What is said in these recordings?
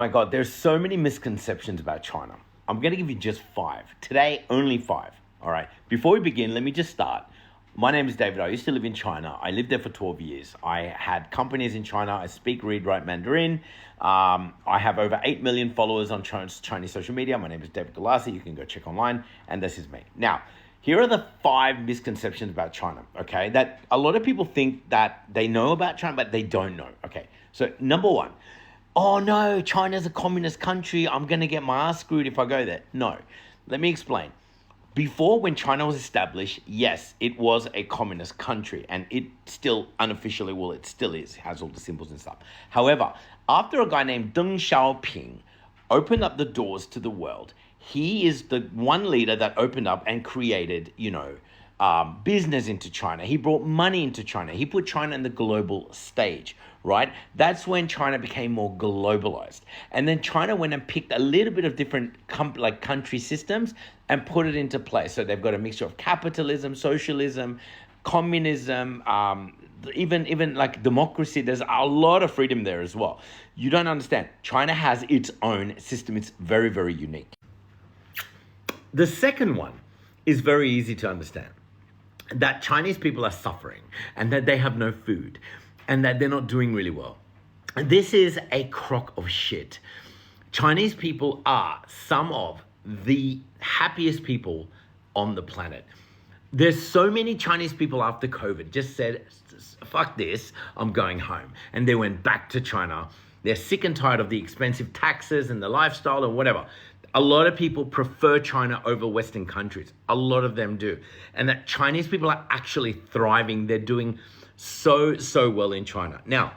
My God, there's so many misconceptions about China. I'm going to give you just five. Today, only five. All right. Before we begin, let me just start. My name is David. I used to live in China. I lived there for 12 years. I had companies in China. I speak, read, write Mandarin. I have over 8 million followers on Chinese social media. My name is David Galassi. You can go check online. And this is me. Now, here are the five misconceptions about China, okay? That a lot of people think that they know about China, but they don't know, okay? So number one, oh no, China's a communist country. I'm going to get my ass screwed if I go there. No, let me explain. Before, when China was established, yes, it was a communist country, and it still unofficially, well, it still is, has all the symbols and stuff. However, after a guy named Deng Xiaoping opened up the doors to the world, he is the one leader that opened up and created, business into China. He brought money into China. He put China in the global stage, right? That's when China became more globalized. And then China went and picked a little bit of different country systems and put it into place. So they've got a mixture of capitalism, socialism, communism, even like democracy. There's a lot of freedom there as well. You don't understand. China has its own system. It's very, very unique. The second one is very easy to understand. That Chinese people are suffering and that they have no food and that they're not doing really well. This is a crock of shit. Chinese people are some of the happiest people on the planet. There's so many Chinese people after COVID just said, fuck this, I'm going home. And they went back to China. They're sick and tired of the expensive taxes and the lifestyle and whatever. A lot of people prefer China over Western countries. A lot of them do. And that Chinese people are actually thriving. They're doing so well in China. Now,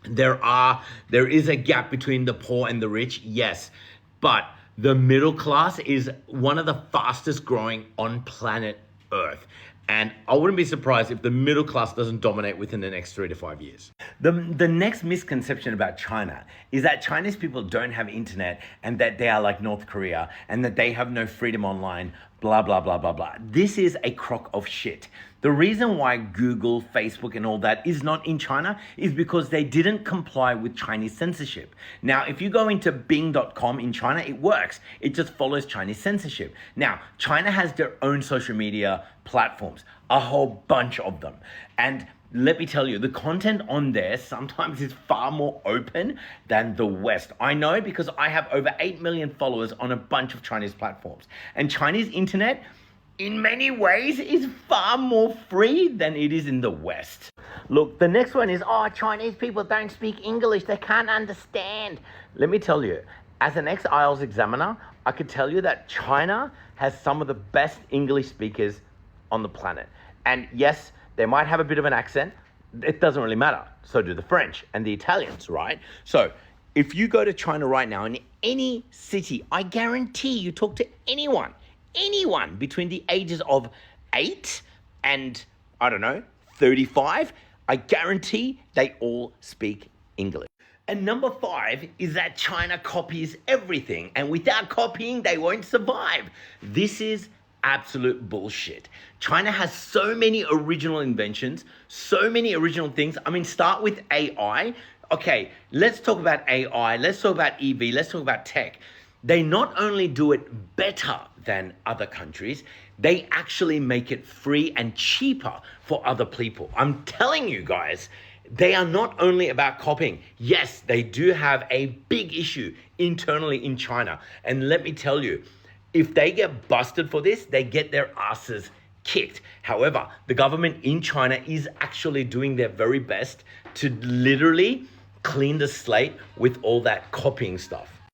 there is a gap between the poor and the rich, yes. But the middle class is one of the fastest growing on planet Earth. And I wouldn't be surprised if the middle class doesn't dominate within the next 3 to 5 years. The next misconception about China is that Chinese people don't have internet and that they are like North Korea and that they have no freedom online, blah, blah, blah, blah, blah. This is a crock of shit. The reason why Google, Facebook, and all that is not in China is because they didn't comply with Chinese censorship. Now, if you go into Bing.com in China, it works. It just follows Chinese censorship. Now, China has their own social media platforms, a whole bunch of them. And let me tell you, the content on there sometimes is far more open than the West. I know because I have over 8 million followers on a bunch of Chinese platforms. And Chinese internet, in many ways, is far more free than it is in the West. Look, the next one is, Chinese people don't speak English. They can't understand. Let me tell you, as an ex-IELTS examiner, I could tell you that China has some of the best English speakers on the planet. And yes, they might have a bit of an accent. It doesn't really matter. So do the French and the Italians, right? So if you go to China right now in any city, I guarantee you talk to anyone between the ages of 8 and, 35, I guarantee they all speak English. And number 5 is that China copies everything, and without copying, they won't survive. This is absolute bullshit. China has so many original inventions, so many original things. I mean, start with AI. Okay, let's talk about AI, let's talk about EV, let's talk about tech. They not only do it better than other countries, they actually make it free and cheaper for other people. I'm telling you guys, they are not only about copying. Yes, they do have a big issue internally in China. And let me tell you, if they get busted for this, they get their asses kicked. However, the government in China is actually doing their very best to literally clean the slate with all that copying stuff.